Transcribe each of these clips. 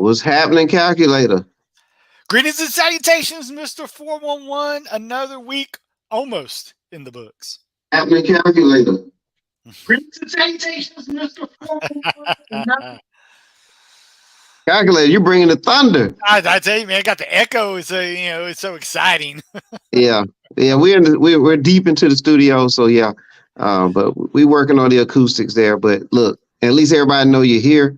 What's happening, calculator? Greetings and salutations, Mr. 411. Another week almost in the books. Happening, calculator. Greetings and salutations, Mr. 411. Calculator, you're bringing the thunder. I tell you, man, I got the echo. It's so exciting. Yeah, yeah. We're deep into the studio, so yeah. But we working on the acoustics there. But look, at least everybody know you're here.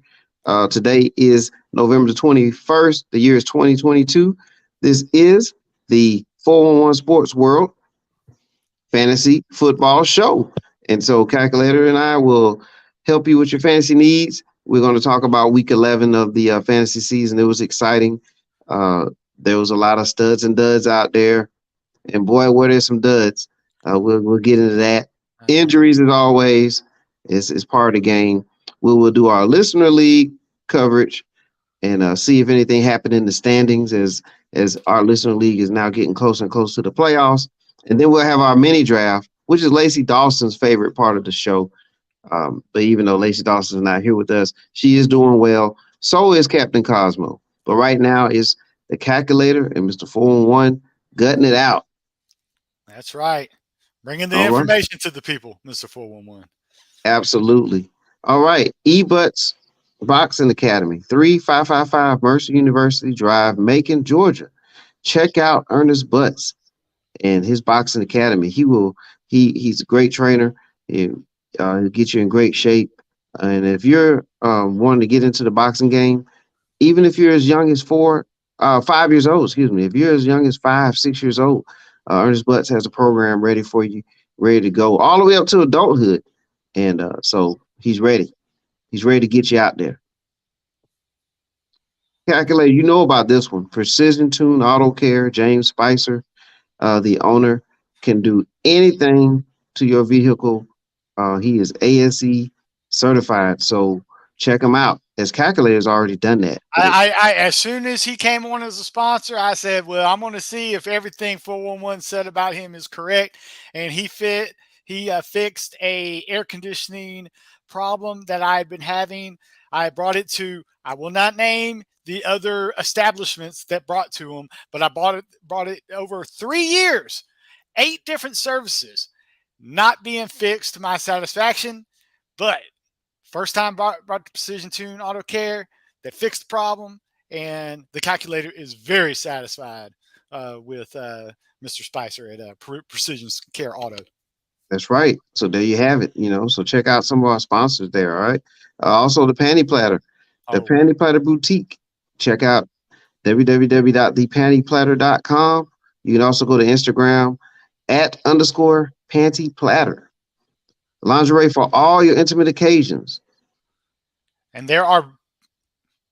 Today is November the 21st. The year is 2022. This is the 411 Sports World Fantasy Football Show. And so Calculator and I will help you with your fantasy needs. We're going to talk about week 11 of the fantasy season. It was exciting. There was a lot of studs and duds out there. And boy, were there some duds. We'll get into that. Injuries, as always, is part of the game. We will do our listener league coverage and see if anything happened in the standings as our listener league is now getting closer and closer to the playoffs. And then we'll have our mini draft, which is Lacey Dawson's favorite part of the show. But even though Lacey Dawson's not here with us, she is doing well. So is Captain Cosmo. But right now is the calculator and Mr. 411 gutting it out. That's right. Bringing the information to the people, Mr. 411. Absolutely. All right. eButts Boxing Academy, 3555 Mercer University Drive, Macon, Georgia. Check out Ernest Butts and his Boxing Academy. He's a great trainer. He'll get you in great shape. And if you're wanting to get into the boxing game, even if you're as young as 5 years old, if you're as young as 5, 6 years old, Ernest Butts has a program ready for you, ready to go all the way up to adulthood. And so he's ready. He's ready to get you out there. Calculator, you know about this one. Precision Tune Auto Care, James Spicer, the owner, can do anything to your vehicle. He is ASE certified, so check him out. As Calculator's already done that. I as soon as he came on as a sponsor, I said, well, I'm going to see if everything 411 said about him is correct. And he fixed a air conditioning problem that I had been having. I brought it to, I will not name the other establishments that brought to him, but I brought it over 3 years, 8 different services, not being fixed to my satisfaction. But first time brought the Precision Tune Auto Care that fixed the problem, and the calculator is very satisfied with Mr. Spicer at Precision Care Auto. That's right. So there you have it. So check out some of our sponsors there. All right. Also the Panty Platter, the Panty Platter Boutique. Check out www.thepantyplatter.com. You can also go to Instagram @_Panty Platter. Lingerie for all your intimate occasions. And there are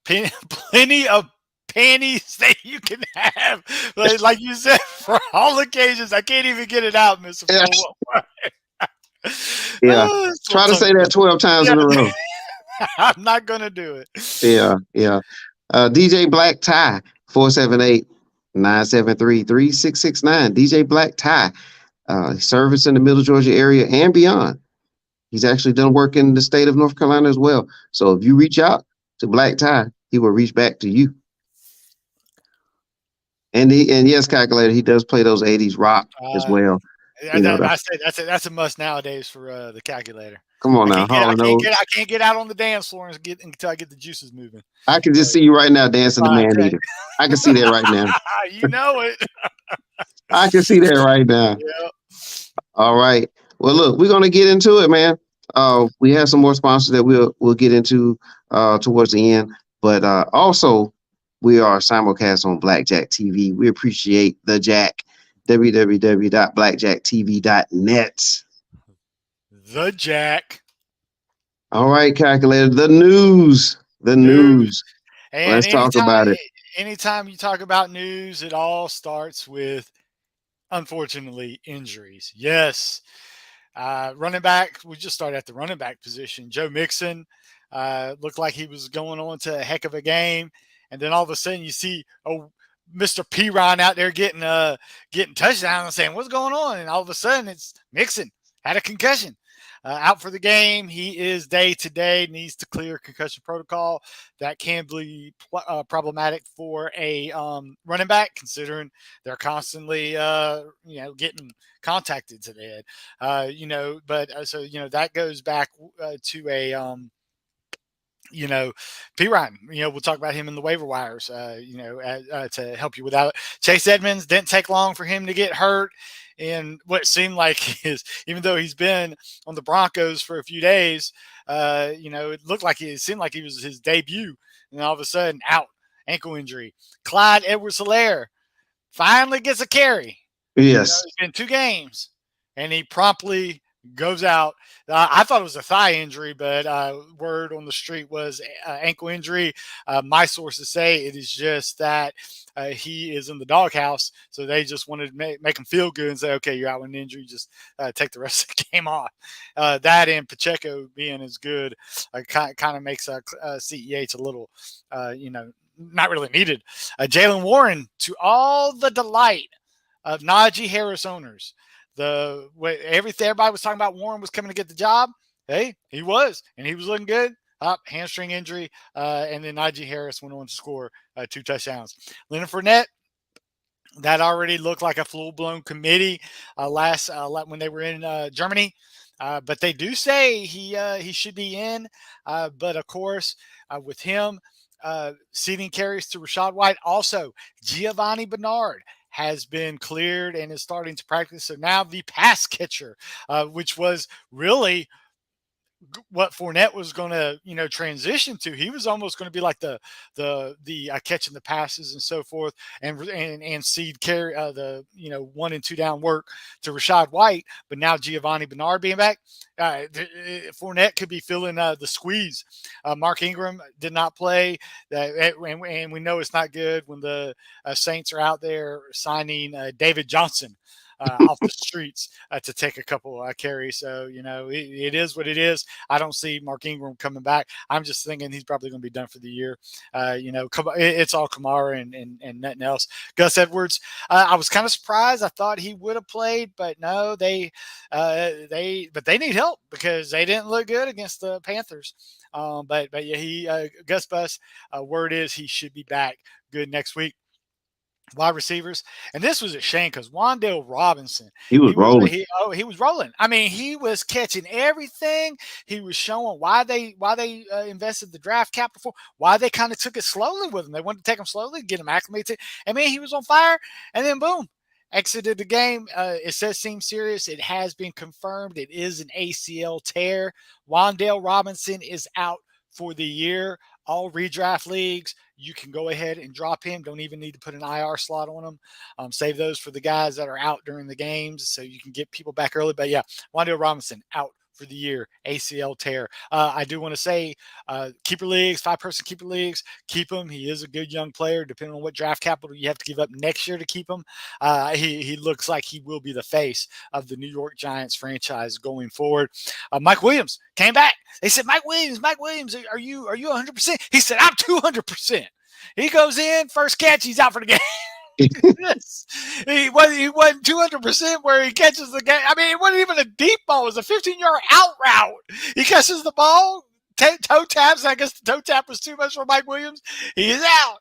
plenty of panties that you can have. Like you said, for all occasions. I can't even get it out, Mr. Yeah. Try to say that 12 times in a row. I'm not going to do it. Yeah. DJ Black Tie, 478-973-3669. DJ Black Tie, service in the Middle Georgia area and beyond. He's actually done work in the state of North Carolina as well. So if you reach out to Black Tie, he will reach back to you. And yes, Calculator, he does play those 80s rock as well. I say that's a must nowadays for the calculator. Come on now. I can't get out on the dance floor until I get the juices moving. I can just see you right now dancing the man eater. I can see that right now. You know it. I can see that right now. Yeah. All right. Well, look, we're going to get into it, man. We have some more sponsors that we'll get into towards the end. But also, we are simulcast on Blackjack TV. We appreciate the Jack. www.blackjacktv.net. The Jack. All right, Calculator. The news. And let's talk about it. Anytime you talk about news, it all starts with, unfortunately, injuries. Yes. Running back, we just started at the running back position. Joe Mixon looked like he was going on to a heck of a game. And then all of a sudden you see, Mr. P-Ron out there getting touchdown and saying, what's going on? And all of a sudden it's Mixon had a concussion. out for the game. He is day to day, needs to clear concussion protocol. That can be problematic for a running back, considering they're constantly, getting contacted to the head. So that goes back to a P. Ryan, we'll talk about him in the waiver wires, to help you with that. Chase Edmonds didn't take long for him to get hurt. And what seemed like is, even though he's been on the Broncos for a few days, it seemed like he was his debut. And all of a sudden, out, ankle injury. Clyde Edwards-Helaire finally gets a carry. Yes. It's been 2 games, and he promptly goes out. I thought it was a thigh injury, but word on the street was ankle injury. My sources say it is just that he is in the doghouse, so they just wanted to make him feel good and say, okay, you're out with an injury, just take the rest of the game off. That and Pacheco being as good kind of makes CEH a little, not really needed. Jalen Warren, to all the delight of Najee Harris owners. Everybody was talking about Warren was coming to get the job. Hey, he was, and he was looking good. Hamstring injury, and then Najee Harris went on to score 2 touchdowns. Leonard Fournette, that already looked like a full-blown committee when they were in Germany. But they do say he should be in. But of course, with him ceding carries to Rachaad White, also Giovanni Bernard has been cleared and is starting to practice. So now the pass catcher, which was really what Fournette was going to, transition to. He was almost going to be like the catching the passes and so forth, and seed carry the 1 and 2 down work to Rachaad White. But now Giovanni Bernard being back, Fournette could be feeling the squeeze. Mark Ingram did not play, and we know it's not good when the Saints are out there signing David Johnson off the streets to take a couple carries. So, it is what it is. I don't see Mark Ingram coming back. I'm just thinking he's probably going to be done for the year. It's all Kamara and nothing else. Gus Edwards, I was kind of surprised. I thought he would have played, but no, they need help because they didn't look good against the Panthers. But yeah, Gus Bus, word is he should be back good next week. Wide receivers, and this was a shame because Wan'Dale Robinson, he was rolling. He was rolling. I mean, he was catching everything. He was showing why they invested the draft capital for, why they kind of took it slowly with him. They wanted to take him slowly, get him acclimated. I mean, he was on fire, and then boom, exited the game. It seems serious. It has been confirmed. It is an ACL tear. Wan'Dale Robinson is out for the year. All redraft leagues, you can go ahead and drop him. Don't even need to put an IR slot on him. Save those for the guys that are out during the games so you can get people back early. But yeah, Wan'Dale Robinson out for the year, ACL tear. I do want to say keeper leagues, 5-person keeper leagues, keep him. He is a good young player, depending on what draft capital you have to give up next year to keep him. He looks like he will be the face of the New York Giants franchise going forward. Mike Williams came back. They said, Mike Williams, are you 100%? He said, I'm 200%. He goes in, first catch, he's out for the game. Yes. He wasn't 200% where he catches the game. I mean, it wasn't even a deep ball. It was a 15-yard out route. He catches the ball, toe taps. I guess the toe tap was too much for Mike Williams. He is out.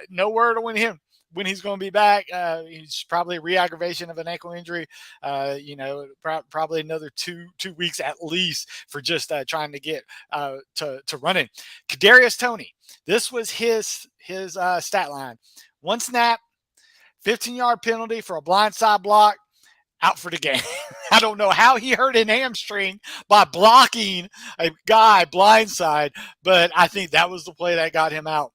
No word on when he's going to be back. He's probably a re-aggravation of an ankle injury. Probably another two weeks at least for just trying to get to running. Kadarius Toney. This was his stat line. 1 snap, 15-yard penalty for a blindside block, out for the game. I don't know how he hurt an hamstring by blocking a guy blindside, but I think that was the play that got him out.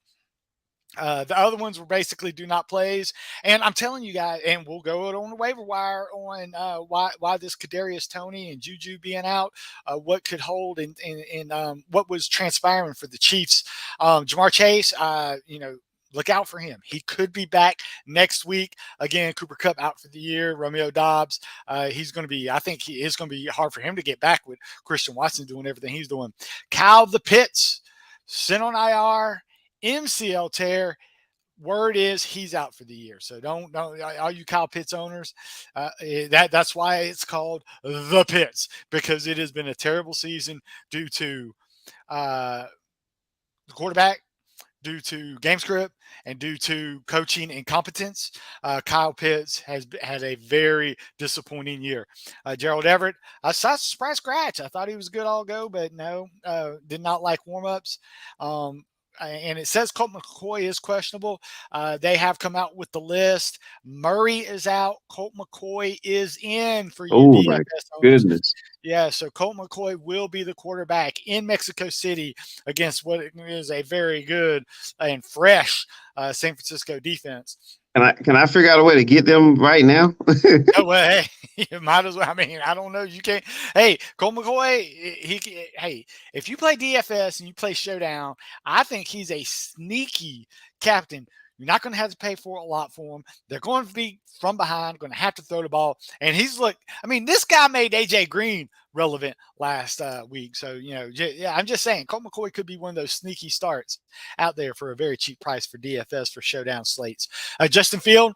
The other ones were basically do not plays. And I'm telling you guys, and we'll go on the waiver wire on why this Kadarius Toney and Juju being out, what could hold and what was transpiring for the Chiefs. Jamar Chase, look out for him. He could be back next week. Again, Cooper Kupp out for the year. Romeo Dobbs, he's going to be, I think it's going to be hard for him to get back with Christian Watson doing everything he's doing. Kyle the Pitts, sent on IR. MCL tear. word is he's out for the year. So don't all you Kyle Pitts owners. That's why it's called the Pitts, because it has been a terrible season due to the quarterback, due to game script, and due to coaching incompetence. Kyle Pitts has had a very disappointing year. Gerald Everett, I saw surprise scratch. I thought he was good all go, but no, did not like warmups. And it says Colt McCoy is questionable. They have come out with the list. Murray is out. Colt McCoy is in for you Oh my DFS owners. goodness. Yeah, so Colt McCoy will be the quarterback in Mexico City against what is a very good and fresh San Francisco defense. Can I figure out a way to get them right now? No way. You might as well. I mean, I don't know. You can't. Hey, Colt McCoy, hey, if you play DFS and you play Showdown, I think he's a sneaky captain. You're not going to have to pay for a lot for him. They're going to be from behind, going to have to throw the ball. And this guy made AJ Green relevant last week. So, yeah, I'm just saying Colt McCoy could be one of those sneaky starts out there for a very cheap price for DFS for Showdown slates. Justin Field,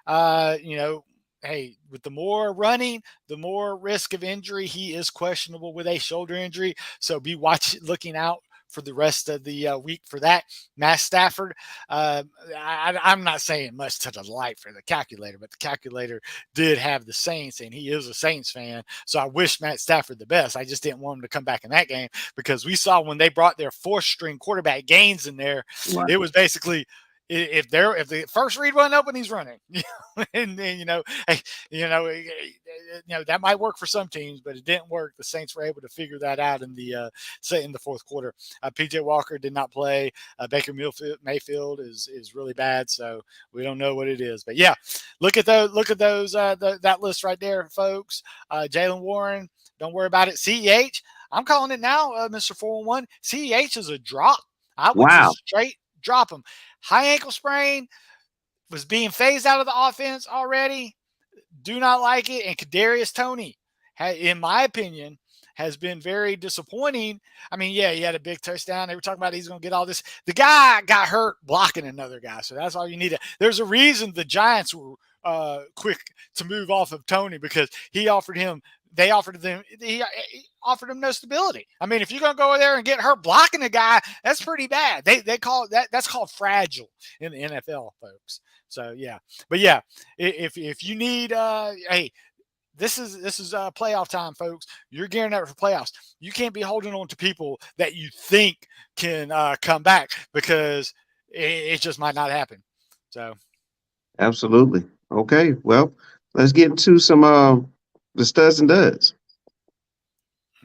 hey, with the more running, the more risk of injury. He is questionable with a shoulder injury. So be looking out for the rest of the week for that. Matt Stafford, I'm not saying much to the light for the calculator, but the calculator did have the Saints, and he is a Saints fan. So I wish Matt Stafford the best. I just didn't want him to come back in that game, because we saw when they brought their fourth-string quarterback Gaines in there, Wow. it was basically – if the first read wasn't open, he's running. And that might work for some teams, but it didn't work. The Saints were able to figure that out in the fourth quarter. PJ Walker did not play. Baker Mayfield is really bad, so we don't know what it is. But yeah, look at those. That list right there, folks. Jaylen Warren, don't worry about it. CEH, I'm calling it now, Mr. 411. CEH is a drop. I would just straight drop him. High ankle sprain, was being phased out of the offense already. Do not like it. And Kadarius Toney, in my opinion, has been very disappointing. I mean, yeah, he had a big touchdown. They were talking about he's going to get all this. The guy got hurt blocking another guy, so that's all you need. There's a reason the Giants were quick to move off of Toney, because he offered him no stability. I mean, if you're going to go there and get hurt blocking a guy, that's pretty bad. They call it that's called fragile in the NFL, folks. So yeah, but yeah, if you need, hey, this is playoff time, folks. You're gearing up for playoffs. You can't be holding on to people that you think can come back, because it just might not happen. So, Absolutely. Okay. Well, let's get into some the studs and duds.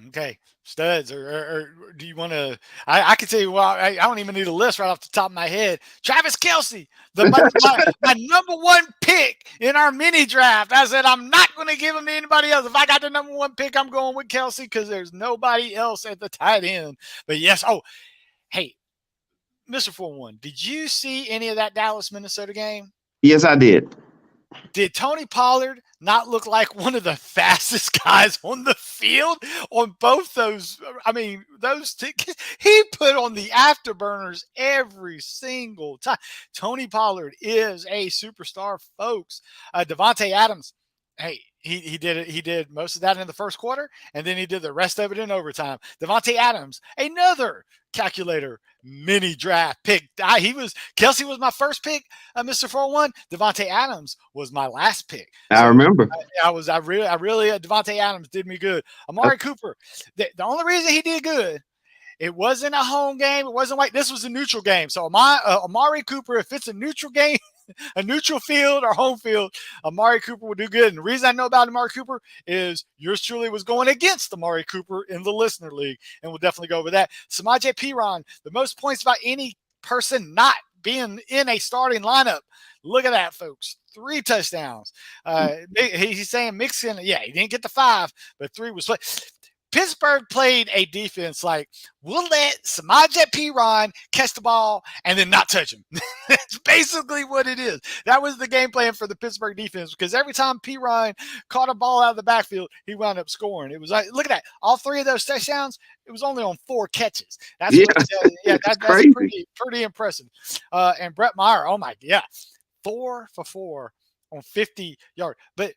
Okay, studs, or do you want to? I can tell you. Well, I don't even need a list right off the top of my head. Travis Kelce, my number one pick in our mini draft. I said I'm not going to give him to anybody else. If I got the number one pick, I'm going with Kelce, because there's nobody else at the tight end. But yes, hey, Mr. 4-1, did you see any of that Dallas Minnesota game? Yes, I did. Did Tony Pollard not look like one of the fastest guys on the field on both those? I mean, he put on the afterburners every single time. Tony Pollard is a superstar, folks. Devontae Adams, hey, he did it. He did most of that in the first quarter, and then he did the rest of it in overtime. Devontae Adams, another calculator mini draft pick. Kelce was my first pick, Mr. 4-1. Devontae Adams was my last pick. I remember. I really Devontae Adams did me good. Amari Cooper, the only reason he did good, it wasn't a home game. It wasn't like this was a neutral game. So Amari Cooper, if it's a neutral game, a neutral field or home field, Amari Cooper will do good. And the reason I know about Amari Cooper is yours truly was going against Amari Cooper in the listener league, and we'll definitely go over that. Samaje Perine, the most points by any person not being in a starting lineup. Look at that, folks. 3 touchdowns. He's saying Mixon, yeah, he didn't get the 5, but 3 was. Pittsburgh played a defense like, we'll let Samaje Perine catch the ball and then not touch him. That's basically what it is. That was the game plan for the Pittsburgh defense, because every time Perine caught a ball out of the backfield, he wound up scoring. It was like, look at that. All 3 of those touchdowns, it was only on 4 catches. That's Yeah, what, it's that's crazy. pretty impressive. And Brett Meyer, oh my, yeah, 4 for 4 on 50 yards. But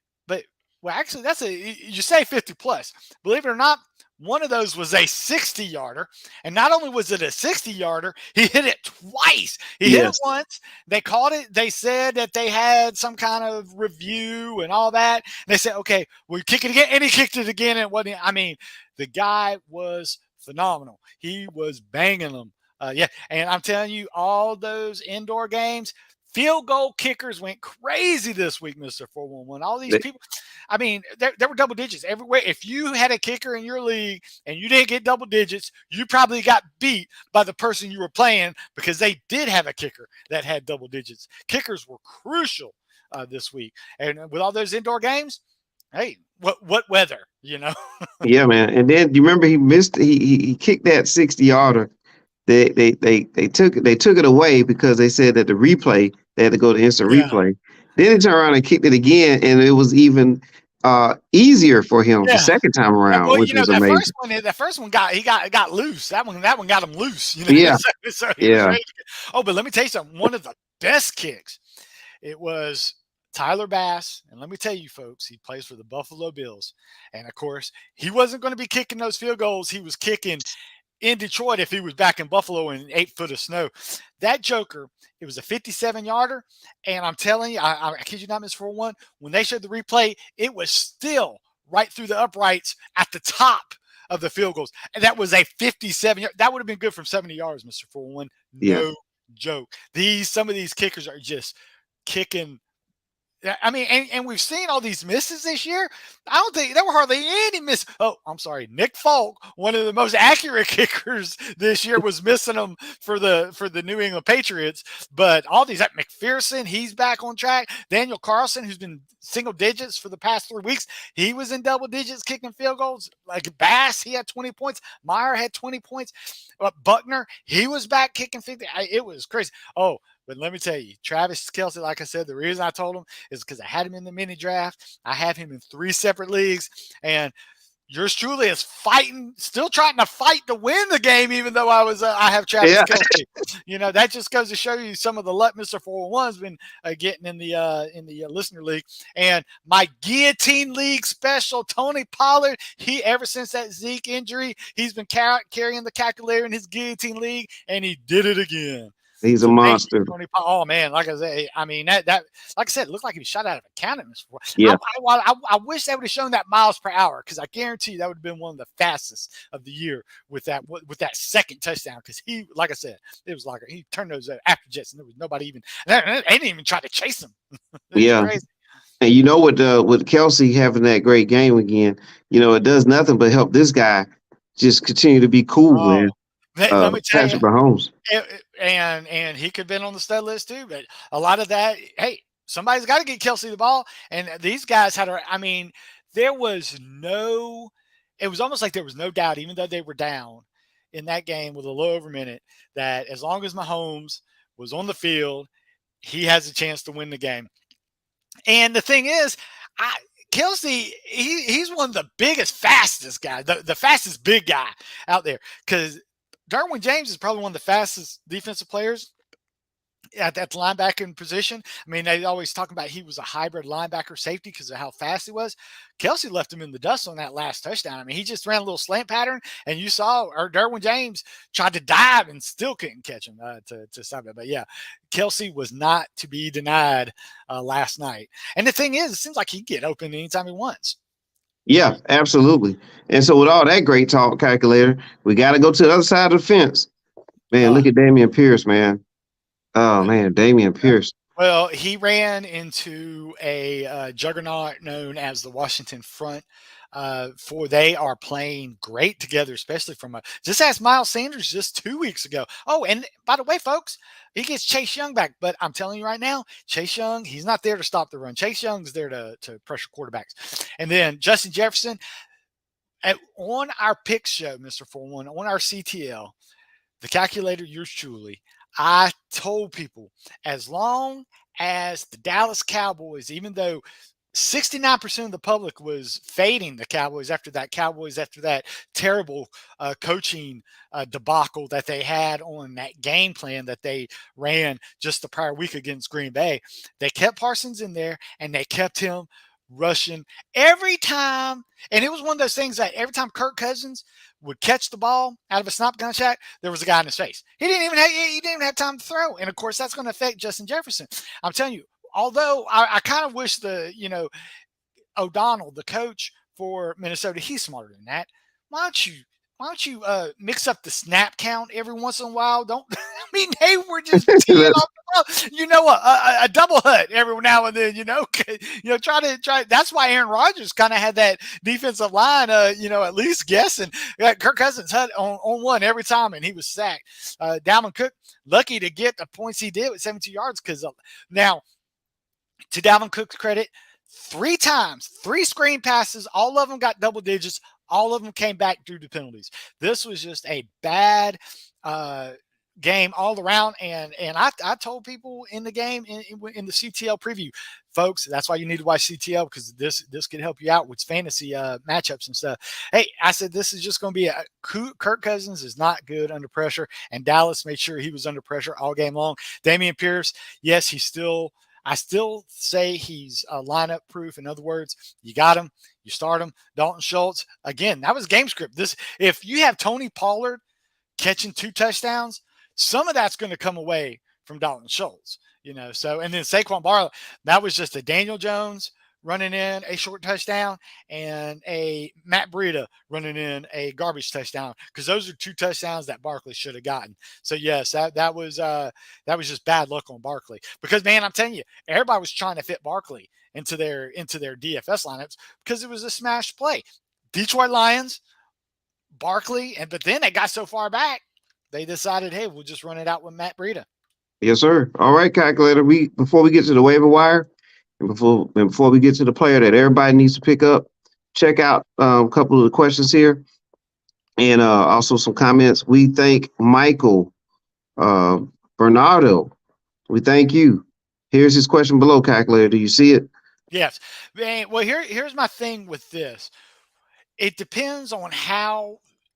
well, actually, you say 50 plus. Believe it or not, one of those was a 60-yarder. And not only was it a 60-yarder, he hit it twice. He hit it Yes. once. They called it. They said that they had some kind of review and all that. And they said, okay, we'll kick it again. And he kicked it again. And it wasn't, I mean, the guy was phenomenal. He was banging them. Yeah. And I'm telling you, all those indoor games, field goal kickers went crazy this week, Mr. 411. All these people, I mean, there were double digits everywhere. If you had a kicker in your league and you didn't get double digits, you probably got beat by the person you were playing, because they did have a kicker that had double digits. Kickers were crucial this week. And with all those indoor games, hey, what weather, you know? Yeah, man. And then you remember he missed. He kicked that 60-yarder. They took it away because they said that the replay, they had to go to instant Yeah. replay. Then he turned around and kicked it again, and it was even easier for him the Yeah. second time around, Well, which you know, was amazing. that first one got loose. That one got him loose. You know, Yeah, so he was yeah, ready to go. Oh, but let me tell you something. One of the best kicks, it was Tyler Bass, and let me tell you, folks, he plays for the Buffalo Bills, and of course, he wasn't going to be kicking those field goals. He was kicking in Detroit if he was back in Buffalo in 8 foot of snow. That joker, it was a 57-yarder, and I'm telling you, I kid you not, Miss 4-1, when they showed the replay, it was still right through the uprights at the top of the field goals. And that was a 57-yard. That would have been good from 70 yards, Mr. 4-1. yeah. No joke. Some of these kickers are just kicking. I mean, and we've seen all these misses this year. I don't think there were hardly any miss. Oh, I'm sorry. Nick Folk, one of the most accurate kickers this year, was missing them for the New England Patriots. But all these, that McPherson, he's back on track. Daniel Carlson, who's been single digits for the past 3 weeks, he was in double digits kicking field goals. Like Bass, he had 20 points. Meyer had 20 points. Buckner, he was back kicking 50. It was crazy. Oh, but let me tell you, Travis Kelce, like I said, the reason I told him is because I had him in the mini draft. I have him in 3 separate leagues, and yours truly is still trying to fight to win the game, even though I have Travis Kelce. You know, that just goes to show you some of the luck Mr. 401's been getting in the listener league. And my guillotine league special, Tony Pollard, he ever since that Zeke injury, he's been carrying the calculator in his guillotine league, and he did it again. He's a monster. Oh man, like I said, I mean that like I said, it looked like he was shot out of a cannon. Yeah. I wish they would have shown that miles per hour, because I guarantee you that would have been one of the fastest of the year with that second touchdown. Because he, like I said, it was like he turned those after jets, and there was nobody even. They didn't even try to chase him. Yeah. Crazy. And you know what? With Kelce having that great game again, you know, it does nothing but help this guy just continue to be cool, man. Let me tell Patrick you, Mahomes. And he could have been on the stud list too. But a lot of that, hey, somebody's got to get Kelce the ball. And these guys I mean, it was almost like there was no doubt, even though they were down in that game with a little over a minute, that as long as Mahomes was on the field, he has a chance to win the game. And the thing is, Kelce, he's one of the biggest, fastest guys, the fastest big guy out there, because Derwin James is probably one of the fastest defensive players at that linebacker position. I mean, they always talk about he was a hybrid linebacker safety because of how fast he was. Kelce left him in the dust on that last touchdown. I mean, he just ran a little slant pattern, and you saw Derwin James tried to dive and still couldn't catch him to stop it. But yeah, Kelce was not to be denied last night. And the thing is, it seems like he can get open anytime he wants. Yeah, absolutely. And so with all that great talk, calculator, we got to go to the other side of the fence. Man, look at Dameon Pierce, man. Oh, man, Dameon Pierce. Well, he ran into a juggernaut known as the Washington Front. For they are playing great together, especially just ask Miles Sanders just 2 weeks ago. Oh, and by the way, folks, he gets Chase Young back, but I'm telling you right now, Chase Young, he's not there to stop the run. Chase Young's there to pressure quarterbacks. And then Justin Jefferson, On our pick show, Mr. 41, on our CTL, the calculator, yours truly, I told people as long as the Dallas Cowboys, even though 69% of the public was fading the Cowboys after that terrible coaching debacle that they had on that game plan that they ran just the prior week against Green Bay. They kept Parsons in there and they kept him rushing every time. And it was one of those things that every time Kirk Cousins would catch the ball out of a snap gunshot, there was a guy in his face. He didn't even have time to throw. And of course, that's going to affect Justin Jefferson. I'm telling you, although I kind of wish O'Donnell, the coach for Minnesota, he's smarter than that. Why don't you mix up the snap count every once in a while? Don't I mean they were just teeing off the ball. A double hut every now and then. Try. That's why Aaron Rodgers kind of had that defensive line. At least guessing. Kirk Cousins hut on one every time, and he was sacked. Dalvin Cook lucky to get the points he did with 72 yards because now. To Dalvin Cook's credit, 3 times, 3 screen passes, all of them got double digits. All of them came back due to penalties. This was just a bad game all around. And I told people in the game, in the CTL preview, folks, that's why you need to watch CTL because this could help you out with fantasy matchups and stuff. Hey, I said this is just going to be Kirk Cousins is not good under pressure, and Dallas made sure he was under pressure all game long. Dameon Pierce, yes, I still say he's lineup proof. In other words, you got him, you start him. Dalton Schultz, again, that was game script. If you have Tony Pollard catching 2 touchdowns, some of that's going to come away from Dalton Schultz. So and then Saquon Barkley, that was just a Daniel Jones running in a short touchdown and a Matt Breida running in a garbage touchdown because those are 2 touchdowns that Barkley should have gotten. So yes, that was just bad luck on Barkley because man, I'm telling you, everybody was trying to fit Barkley into their DFS lineups because it was a smash play. Detroit Lions, Barkley, but then they got so far back, they decided, hey, we'll just run it out with Matt Breida. Yes, sir. All right, calculator. Before we get to the waiver wire, and before we get to the player that everybody needs to pick up, check out a couple of the questions here, and also some comments. We thank Michael Bernardo. We thank you. Here's his question below, calculator. Do you see it? Yes. Well, here's my thing with this. It depends on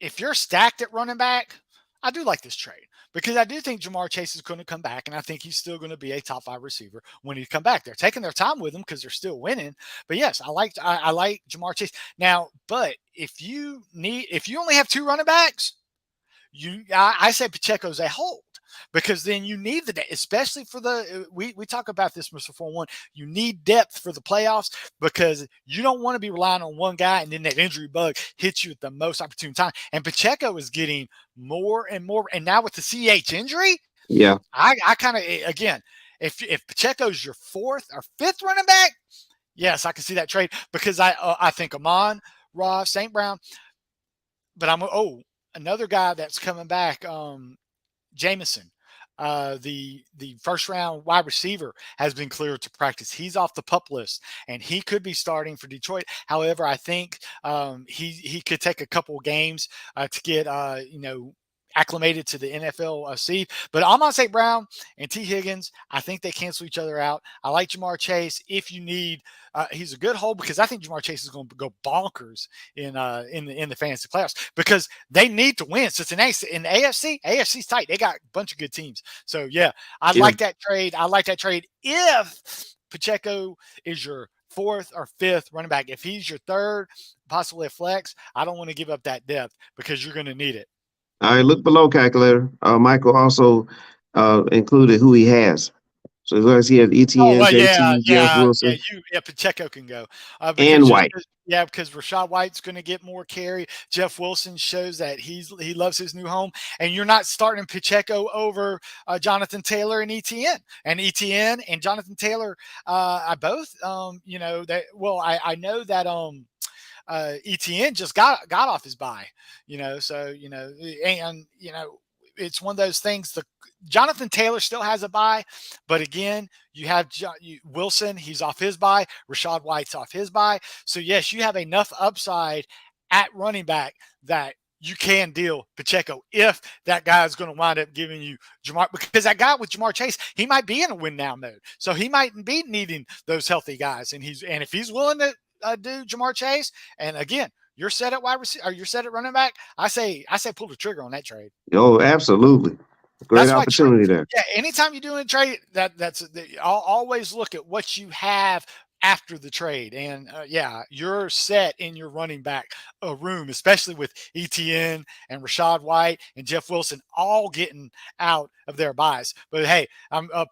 if you're stacked at running back. I do like this trade because I do think Jamar Chase is going to come back, and I think he's still going to be a top 5 receiver when he come back. They're taking their time with him because they're still winning. But yes, I like Jamar Chase now. But if you only have 2 running backs, I say Pacheco's a hold. Because then you need especially for we talk about this, Mr. 41. You need depth for the playoffs because you don't want to be relying on one guy and then that injury bug hits you at the most opportune time. And Pacheco is getting more and more. And now with the CH injury, yeah, I kind of again, if Pacheco's your 4th or 5th running back, yes, I can see that trade because I think Amon-Ra St. Brown, but another guy that's coming back. Jameson, the first round wide receiver, has been cleared to practice. He's off the PUP list, and he could be starting for Detroit. However, I think he could take a couple of games to get acclimated to the NFL seed. But Amon St. Brown and T. Higgins, I think they cancel each other out. I like Jamar Chase. If you need, he's a good hold because I think Jamar Chase is going to go bonkers in the fantasy playoffs because they need to win. So it's in the AFC's tight. They got a bunch of good teams. So yeah, I like that trade. I like that trade if Pacheco is your 4th or 5th running back. If he's your 3rd, possibly a flex, I don't want to give up that depth because you're going to need it. All right, look below, calculator. Michael also included who he has. So as long as he has ETN, JT, Jeff Wilson. Pacheco can go. And White. Because Rachaad White's going to get more carry. Jeff Wilson shows that he loves his new home. And you're not starting Pacheco over Jonathan Taylor and ETN. And ETN and Jonathan Taylor, I both, I know that ETN just got off his bye, it's one of those things. Jonathan Taylor still has a bye, but again, you have Wilson, he's off his bye. Rachaad White's off his bye. So yes, you have enough upside at running back that you can deal Pacheco if that guy is going to wind up giving you Jamar, because that guy with Jamar Chase, he might be in a win now mode, so he might be needing those healthy guys, and if he's willing to do Jamar Chase, and again, you're set at wide receiver, or you're set at running back, I say pull the trigger on that trade. Oh, absolutely. Great opportunity there. Yeah, anytime you're doing a trade, I'll always look at what you have after the trade, and you're set in your running back room, especially with ETN and Rashad White and Jeff Wilson all getting out of their buys. But hey,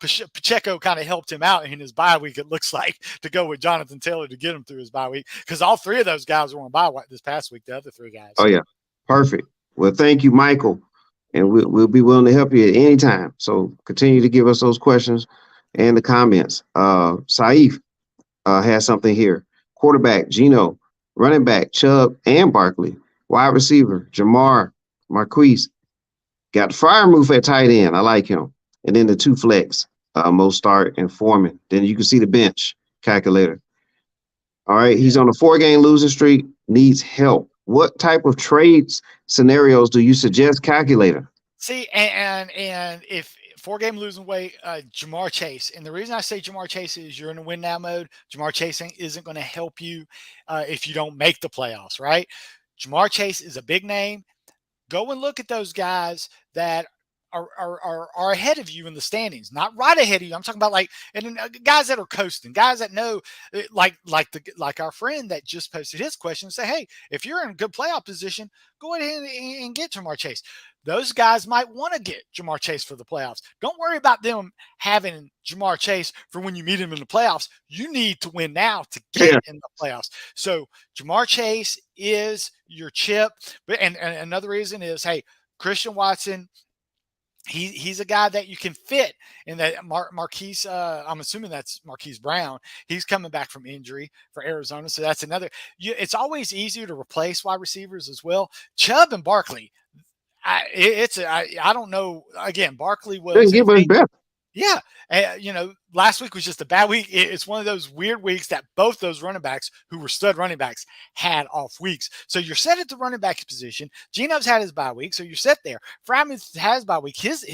Pacheco kind of helped him out in his bye week, it looks like, to go with Jonathan Taylor to get him through his bye week, because all three of those guys were on bye this past week, the other three guys. Oh, yeah. Perfect. Well, thank you, Michael. And we'll be willing to help you at any time. So continue to give us those questions and the comments. Saif has something here. Quarterback, Geno. Running back, Chubb and Barkley. Wide receiver, Jamar, Marquise. Got the fire move at tight end. I like him. And then the two flex, Mostart and Foreman. Then you can see the bench calculator. All right, he's on a 4-game losing streak, needs help. What type of trades scenarios do you suggest, calculator? See, and if 4-game losing weight, Jamar Chase. And the reason I say Jamar Chase is you're in a win now mode. Jamar Chase isn't going to help you if you don't make the playoffs, right? Jamar Chase is a big name. Go and look at those guys that are ahead of you in the standings, not right ahead of you. I'm talking about guys that are coasting, guys that know, like our friend that just posted his question and say, hey, if you're in a good playoff position, go ahead and get Jamar Chase. Those guys might want to get Jamar Chase for the playoffs. Don't worry about them having Jamar Chase for when you meet him in the playoffs. You need to win now to get in the playoffs. So Jamar Chase is your chip. But and another reason is, hey, Christian Watson, he's a guy that you can fit in that Marquise. I'm assuming that's Marquise Brown. He's coming back from injury for Arizona, so that's another. It's always easier to replace wide receivers as well. Chubb and Barkley. I don't know. Again, Barkley was Give us better. Yeah. Last week was just a bad week. It's one of those weird weeks that both those running backs who were stud running backs had off weeks. So you're set at the running back position. Geno's had his bye week, so you're set there. Freiermuth has bye week. His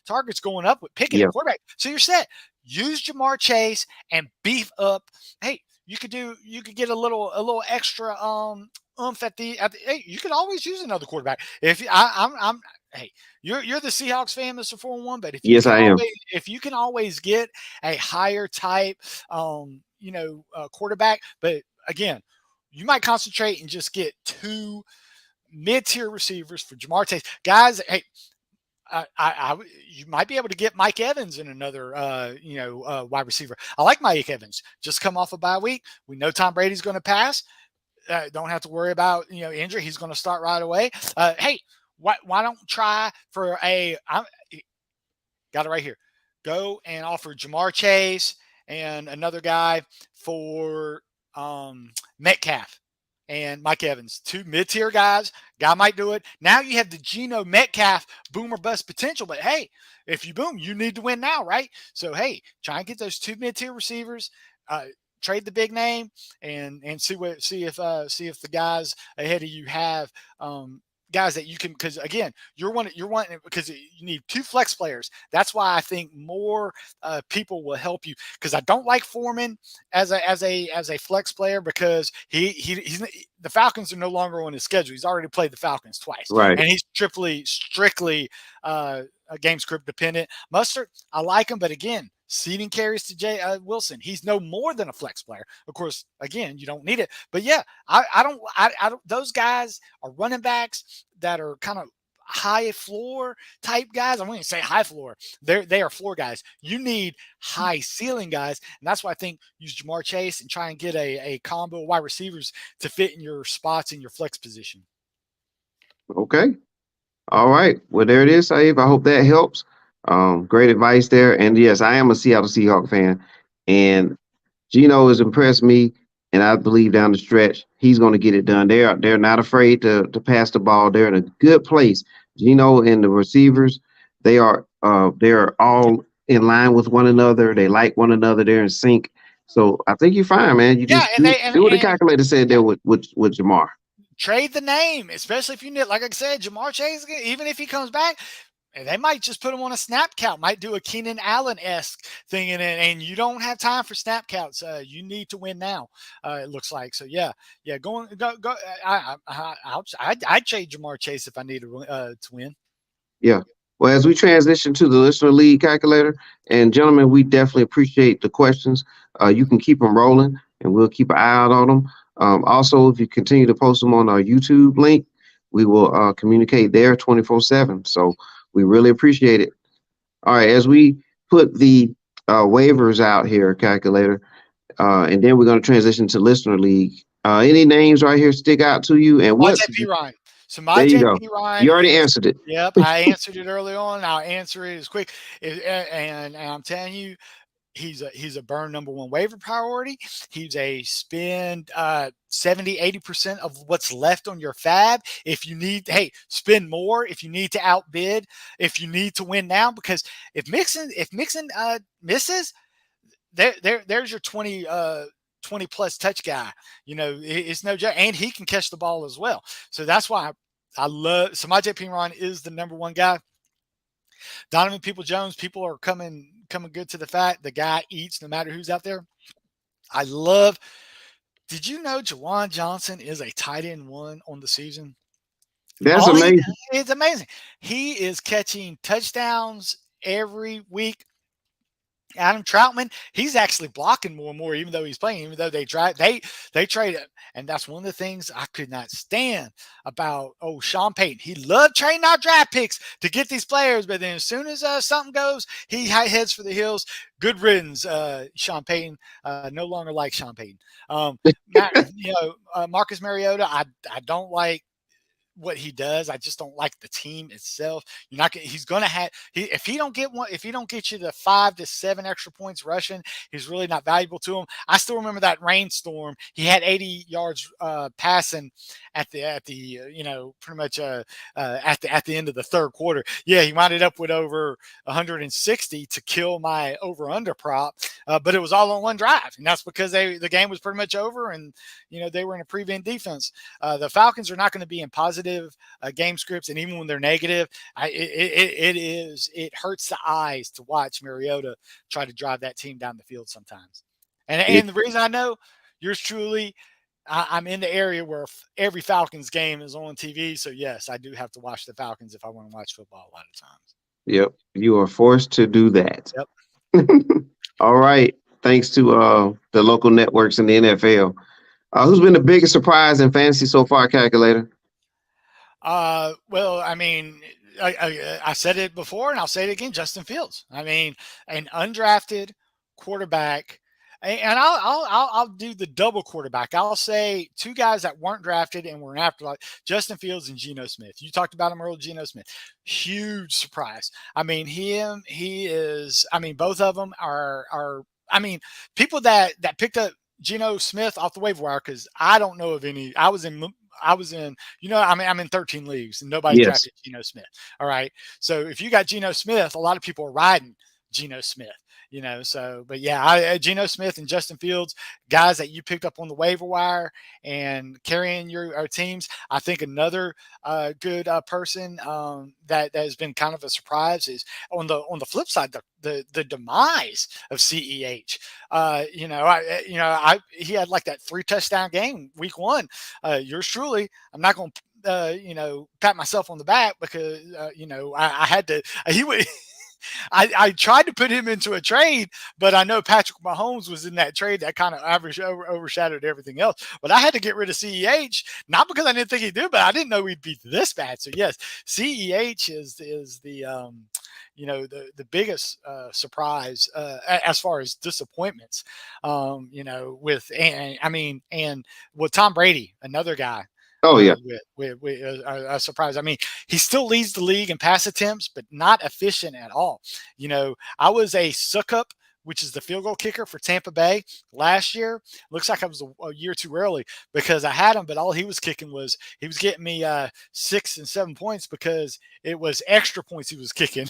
target's going up with picking a quarterback. So you're set. Use Jamar Chase and beef up. Hey, you could get a little extra at the hey, you could always use another quarterback. If hey, you're the Seahawks fan, Mr. 4-1, but if you can always get a higher type quarterback, but again, you might concentrate and just get 2 mid-tier receivers for Jamar Chase. Guys, hey, you might be able to get Mike Evans in another wide receiver. I like Mike Evans. Just come off a bye week. We know Tom Brady's going to pass. Don't have to worry about injury. He's going to start right away. Hey, why don't try for got it right here. Go and offer Jamar Chase and another guy for Metcalf and Mike Evans, 2 mid-tier guys. Guy might do it. Now you have the Geno Metcalf boom or bust potential, but hey, if you boom, you need to win now, right? So hey, try and get those 2 mid-tier receivers. Trade the big name and see if the guys ahead of you have guys that you can, because again, you're one because you need 2 flex players. That's why I think more people will help you, because I don't like Foreman as a flex player, because he's the Falcons are no longer on his schedule. He's already played the Falcons twice, right? And he's strictly game script dependent. Mustard, I like him, but again, seeding carries to Wilson. He's no more than a flex player. Of course, again, you don't need it. But yeah, I don't. Those guys are running backs that are kind of high floor type guys. I wouldn't say high floor. They are floor guys. You need high ceiling guys, and that's why I think use Jamar Chase and try and get a combo of wide receivers to fit in your spots in your flex position. Okay. All right. Well, there it is, Saif. I hope that helps. Great advice there. And yes, I am a Seattle Seahawks fan, and Geno has impressed me, and I believe down the stretch he's going to get it done. They're not afraid to pass the ball. They're in a good place. Geno and the receivers, they're all in line with one another. They like one another. They're in sync. So I think you're fine, man. You Yeah, just and do what the and calculator said yeah, there with Jamar. trade the name, especially if you need, like I said, Jamar Chase, even if he comes back, and they might just put him on a snap count, might do a Keenan Allen esque thing in it, and you don't have time for snap counts. You need to win now. It looks like so. Yeah, yeah. Go. I'd trade Jamar Chase if I needed to win. Yeah. Well, as we transition to the listener lead calculator, and gentlemen, we definitely appreciate the questions. You can keep them rolling, and we'll keep an eye out on them. Also, if you continue to post them on our YouTube link, we will communicate there 24/7. So we really appreciate it. All right, as we put the waivers out here, calculator, and then we're going to transition to listener league. Any names right here stick out to you, and My what's JP Ryan. So my there? You go. JP Ryan You already is. answered it. Yep, I answered it early on. I'll answer it as quick. And I'm telling you, he's a burn number one waiver priority. He's a spend 70-80% of what's left on your fab. If you need, hey, spend more if you need to outbid, if you need to win now, because if Mixon misses, there's your 20 plus touch guy. It's no joke, and he can catch the ball as well. So that's why I love. So my JP Ron is the number one guy. Donovan People-Jones, people are coming good to the fact the guy eats no matter who's out there. I love. Did you know Jawan Johnson is a tight end one on the season? That's All he does, amazing. it's amazing. He is catching touchdowns every week. Adam Troutman, he's actually blocking more and more, even though he's playing, even though they trade him. And that's one of the things I could not stand about Sean Payton. He loved trading out draft picks to get these players, but then as soon as something goes, he heads for the hills. Good riddance, Sean Payton. No longer like Sean Payton. Marcus Mariota, I don't like what he does. I just don't like the team itself. You're not. He's going to have. If he don't get one, if he don't get you the 5 to 7 extra points rushing, he's really not valuable to him. I still remember that rainstorm. He had 80 yards passing at the pretty much at the end of the third quarter. Yeah, he wound up with over 160 to kill my over under prop, but it was all on one drive, and that's because the game was pretty much over, and they were in a prevent defense. The Falcons are not going to be in positive game scripts, and even when they're negative, it hurts the eyes to watch Mariota try to drive that team down the field sometimes. And the reason I know, yours truly, I'm in the area where every Falcons game is on TV, so yes, I do have to watch the Falcons if I want to watch football a lot of times. Yep, you are forced to do that. Yep. All right. Thanks to the local networks in the NFL. Who's been the biggest surprise in fantasy so far, calculator? Well, I mean, I said it before, and I'll say it again. Justin Fields. I mean, an undrafted quarterback, and I'll do the double quarterback. I'll say two guys that weren't drafted and were after, like Justin Fields and Geno Smith. You talked about him earlier, Geno Smith. Huge surprise. I mean, he is. I mean, both of them are. I mean, people that picked up Geno Smith off the waiver wire, because I don't know of any. I was in, I'm in 13 leagues and nobody Yes. drafted Geno Smith. All right. So if you got Geno Smith, a lot of people are riding Geno Smith, but yeah, Geno Smith and Justin Fields, guys that you picked up on the waiver wire and carrying our teams. I think another good person that has been kind of a surprise is on the flip side, the demise of CEH. He had like that 3 touchdown game week 1. Yours truly, I'm not going to pat myself on the back because I had to. He would. I tried to put him into a trade, but I know Patrick Mahomes was in that trade that kind of overshadowed everything else. But I had to get rid of CEH, not because I didn't think he'd do, but I didn't know he'd be this bad. So yes, CEH is the the biggest surprise as far as disappointments. And with Tom Brady, another guy. Oh yeah. With a surprise. I mean, he still leads the league in pass attempts, but not efficient at all. I was a suck up which is the field goal kicker for Tampa Bay last year. Looks like I was a year too early because I had him, but all he was kicking was he was getting me 6 and 7 points because it was extra points he was kicking,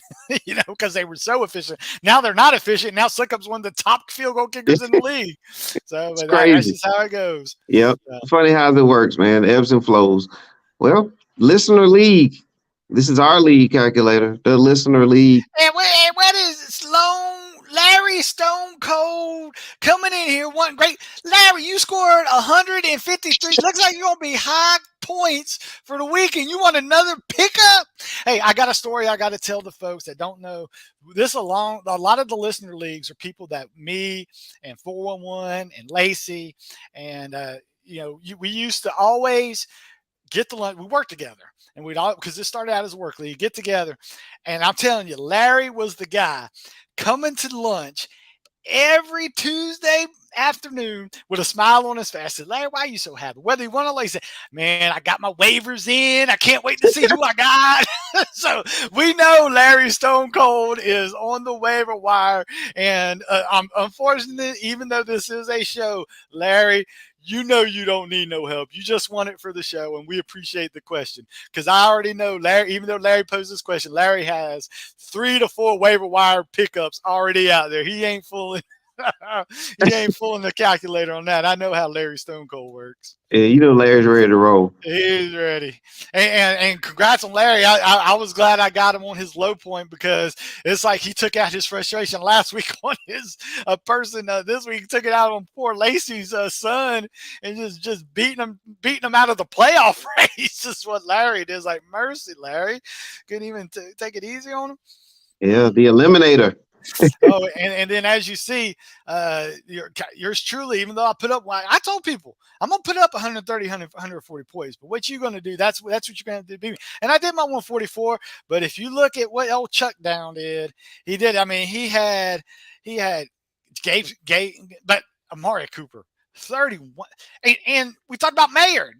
because they were so efficient. Now they're not efficient. Now Succup's one of the top field goal kickers in the league. So It's but that's crazy. just how it goes. Yep. So, Funny how it works, man. Ebbs and flows. Well, listener league. This is our league calculator, the listener league. and what is Larry Stone Cold coming in here? One great Larry, you scored 153. Looks like you're gonna be high points for the week, and you want another pickup. Hey, I got a story I got to tell the folks that don't know this. A lot of the listener leagues are people that me and 411 and Lacey and we used to always get the lunch. We worked together, and we'd all because this started out as a work league. Get together, and I'm telling you, Larry was the guy coming to lunch every Tuesday afternoon with a smile on his face. I said, Larry, why are you so happy? Whether he won or lose, he said, man, I got my waivers in. I can't wait to see who I got. So we know Larry Stone Cold is on the waiver wire. And I'm unfortunate, even though this is a show, Larry, you don't need no help. You just want it for the show, and we appreciate the question because I already know Larry. Even though Larry posed this question, Larry has 3 to 4 waiver wire pickups already out there. He ain't fooling. He ain't fooling the calculator on that. I know how Larry Stone Cold works. Yeah, Larry's ready to roll. He's ready. And congrats on Larry. I was glad I got him on his low point because it's like he took out his frustration last week on his person. This week he took it out on poor Lacey's son and just beating him out of the playoff race. Just what Larry did. Like, mercy, Larry. Couldn't even take it easy on him. Yeah, the eliminator. Oh, and then as you see, yours truly, even though I put up, I told people I'm going to put up 130, 140 points, but what you're going to do, that's what you're going to do. And I did my 144, but if you look at what old Chuck Down did, he did. I mean, he had Gabe, but Amari Cooper, 31. And we talked about Mayer.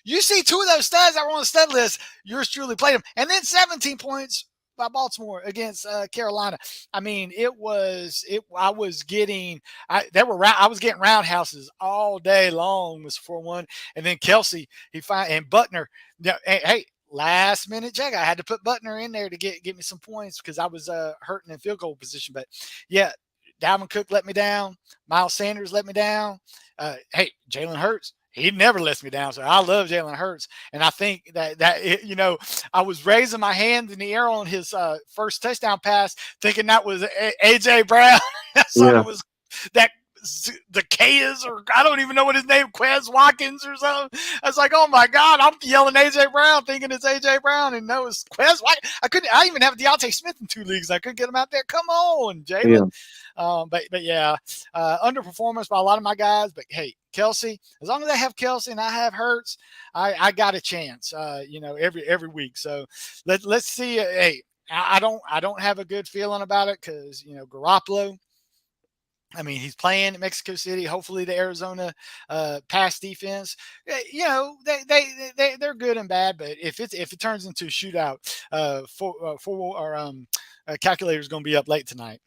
You see 2 of those studs that were on the stud list, yours truly played them. And then 17 points by Baltimore against Carolina. I mean, I was getting roundhouses all day long. Was 4-1, and then Kelsey and Butner. Hey, last minute check. I had to put Butner in there to get me some points because I was hurting in field goal position. But yeah, Dalvin Cook let me down. Miles Sanders let me down. Hey, Jalen Hurts. He never lets me down. So I love Jalen Hurts. And I think that I was raising my hand in the air on his first touchdown pass, thinking that was A.J. Brown. I thought it was that the Kayas, or I don't even know what his name, Quez Watkins or something. I was like, oh my God, I'm yelling A.J. Brown, thinking it's A.J. Brown. And no, it's Quez Watkins. I even have Deontay Smith in 2 leagues. I couldn't get him out there. Come on, Jalen. Yeah. But yeah, underperformance by a lot of my guys. But hey, Kelsey, as long as I have Kelsey and I have Hurts, I got a chance. Every week. So let's see. Hey, I don't have a good feeling about it because Garoppolo. I mean, he's playing in Mexico City. Hopefully, the Arizona pass defense, they're good and bad. But if it turns into a shootout, calculator is going to be up late tonight.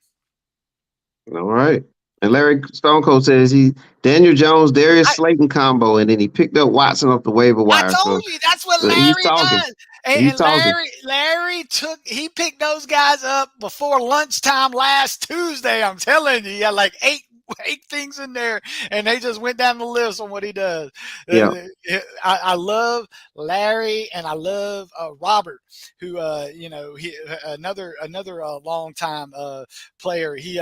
All right. And Larry Stone Cold says Daniel Jones, Darius Slayton combo, and then he picked up Watson off the waiver wire. I told you that's what Larry does. And Larry picked those guys up before lunchtime last Tuesday. I'm telling you, he had like eight things in there, and they just went down the list on what he does. Yeah. I love Larry, and I love Robert, who he another long time player. He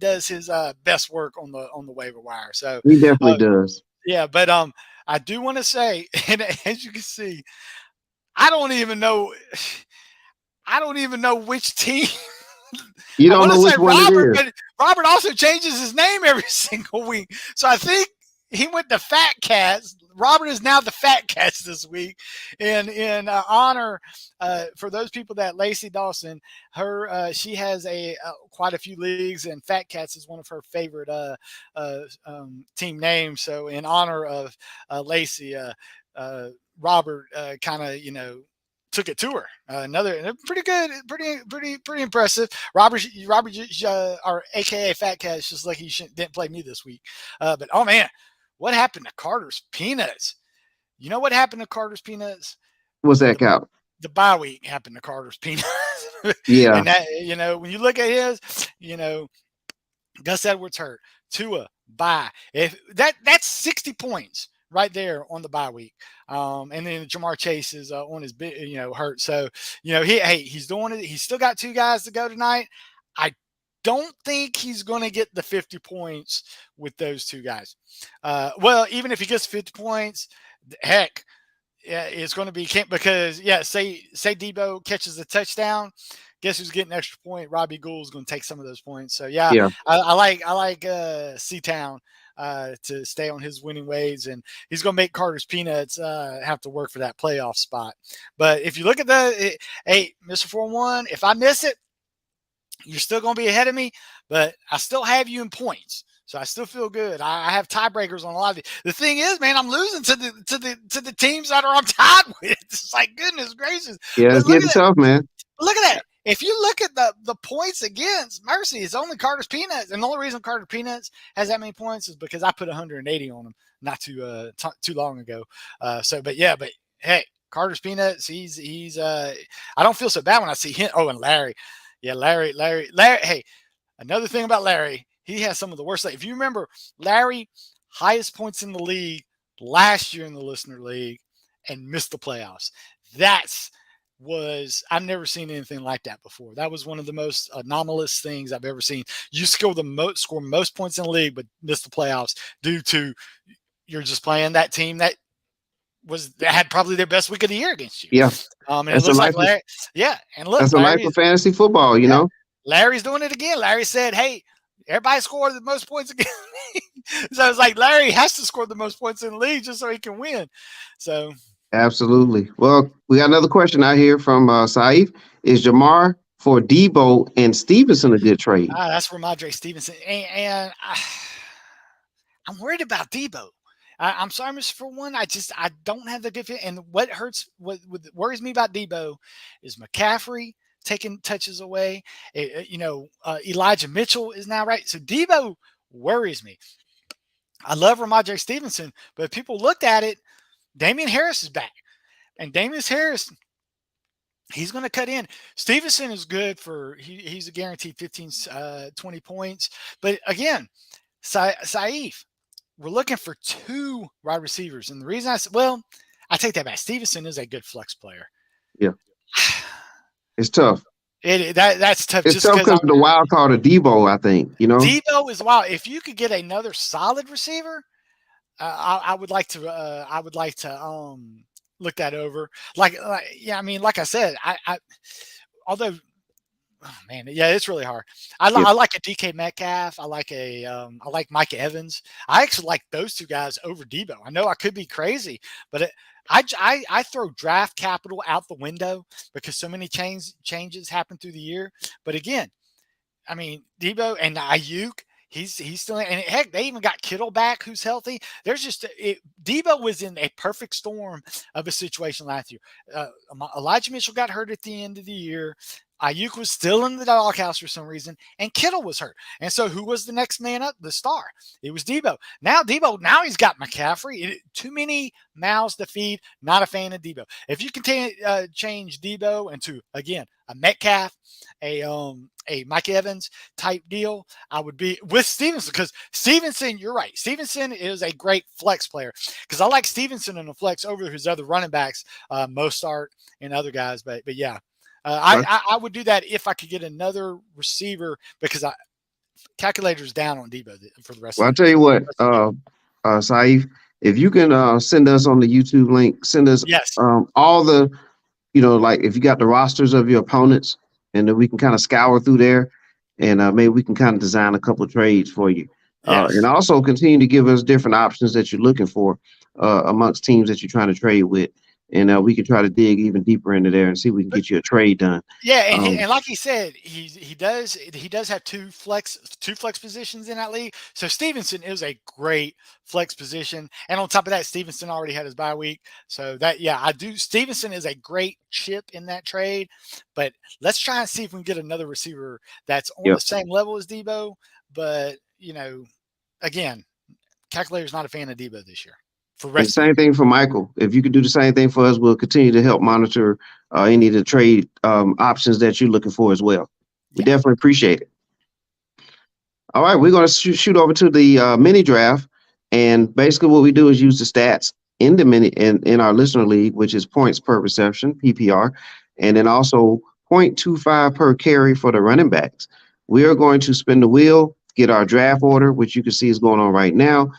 does his best work on the waiver wire. So he definitely does. Yeah, but I do want to say, and as you can see, I don't even know which team. You don't know which one Robert, it is. But Robert also changes his name every single week. So I think he went to Fat Cats. Robert is now the Fat Cats this week. In honor for those people that Lacey Dawson, she has quite a few leagues, and Fat Cats is one of her favorite team names. So in honor of Lacey, Robert kind of took it to her. Another pretty good, pretty impressive. Robert, our AKA Fat Cat, is just like he didn't play me this week. But oh man, what happened to Carter's Peanuts? You know what happened to Carter's Peanuts? What's that count? The bye week happened to Carter's Peanuts. Yeah. And that, when you look at his, Gus Edwards hurt, Tua bye. If that's 60 points right there on the bye week. And then Jamar Chase is on his hurt. So, he's doing it. He's still got 2 guys to go tonight. I don't think he's going to get the 50 points with those 2 guys. Well, even if he gets 50 points, heck, yeah, it's going to be because say Debo catches a touchdown, guess who's getting an extra point? Robbie Gould's going to take some of those points. So yeah. I like C-Town to stay on his winning ways, and he's going to make Carter's Peanuts have to work for that playoff spot. But if you look at hey, Mr. 4-1, if I miss it, you're still going to be ahead of me, but I still have you in points. So I still feel good. I have tiebreakers on a lot of these. The thing is, man, I'm losing to the teams that I'm tied with. It's like, goodness gracious. Yeah, it's getting tough, man. Look at that. If you look at the points against Mercy, it's only Carter's Peanuts. And the only reason Carter Peanuts has that many points is because I put 180 on him not too long ago. But hey, Carter's Peanuts, he's I don't feel so bad when I see him. Oh, and Larry. Yeah, Larry. Hey, another thing about Larry, he has some of the worst. If you remember, Larry, highest points in the league last year in the Listener League and missed the playoffs. I've never seen anything like that before. That was one of the most anomalous things I've ever seen. You score most points in the league, but miss the playoffs due to you're just playing that team that had probably their best week of the year against you. Yeah. And it looks like Larry. Yeah. And look, that's a life of fantasy football, you know. Larry's doing it again. Larry said, hey, everybody scored the most points against me. So it's like Larry has to score the most points in the league just so he can win. So absolutely. Well, we got another question out here from Saif. Is Jamar for Debo and Stevenson a good trade? That's for Madre Stevenson. And I'm worried about Debo. I'm sorry, Mr. For one. I don't have the good fit. And what worries me about Debo is McCaffrey taking touches away. Elijah Mitchell is now right. So Debo worries me. I love Ramondre Stevenson, but if people looked at it, Damian Harris is back. And Damian Harris, he's going to cut in. Stevenson is good he's a guaranteed 15, 20 points. But again, Saif, we're looking for 2 wide receivers. And the reason I take that back. Stevenson is a good flex player. Yeah. It's tough. That's tough. It's tough because of the wild card of Debo, I think. Debo is wild. If you could get another solid receiver, I would like to look that over. Like I said, although, oh man, yeah, it's really hard. I like a DK Metcalf. I like Mike Evans. I actually like those 2 guys over Debo. I know I could be crazy, but I throw draft capital out the window because so many changes happen through the year. But again, I mean, Debo and Ayuk, he's still in, and heck, they even got Kittle back, who's healthy. There's Debo was in a perfect storm of a situation last year. Elijah Mitchell got hurt at the end of the year. Ayuk was still in the doghouse for some reason, and Kittle was hurt. And so who was the next man up? The star. It was Debo. Now he's got McCaffrey. Too many mouths to feed. Not a fan of Debo. If you can change Debo into, again, a Metcalf, a Mike Evans type deal, I would be with Stevenson, because Stevenson, you're right. Stevenson is a great flex player because I like Stevenson in the flex over his other running backs, Mostart and other guys. But yeah. I would do that if I could get another receiver because calculator's down on Debo for the rest of the I'll tell you what, Saif, if you can send us on the YouTube link, send us all the, like if you got the rosters of your opponents, and then we can kind of scour through there, and maybe we can kind of design a couple of trades for you. And also continue to give us different options that you're looking for amongst teams that you're trying to trade with. and we can try to dig even deeper into there and see if we can get you a trade done. Yeah, Um, and like he said, he does have two flex positions in that league. So Stevenson is a great flex position, and on top of that, Stevenson already had his bye week. So that I do. Stevenson is a great chip in that trade, but let's try and see if we can get another receiver that's on yep. the same level as Debo. But again, calculator's not a fan of Debo this year for the And rest of the same year. thing for Michael. If you could do the same thing for us, we'll continue to help monitor any of the trade options that you're looking for as well. We Yeah, definitely appreciate it. All right, we're going to shoot over to the mini draft, and basically what we do is use the stats in the mini in our listener league, which is points per reception (PPR), and then also 0.25 per carry for the running backs. We are going to spin the wheel, get our draft order, which you can see is going on right now.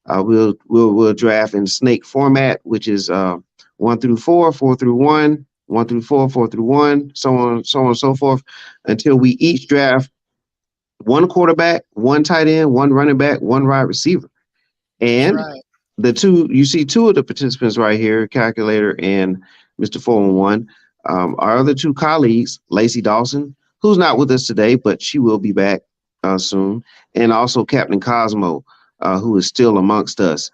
We'll draft in snake format, which is 1 through 4, 4 through 1, 1 through 4, 4 through 1, so on and so forth, until we each draft one quarterback, one tight end, one running back, one wide receiver. that's And right. you see two of the participants right here, Calculator and Mr. 411. Our other two colleagues, Lacey Dawson, who's not with us today, but she will be back soon, and also Captain Cosmo, who is still amongst us.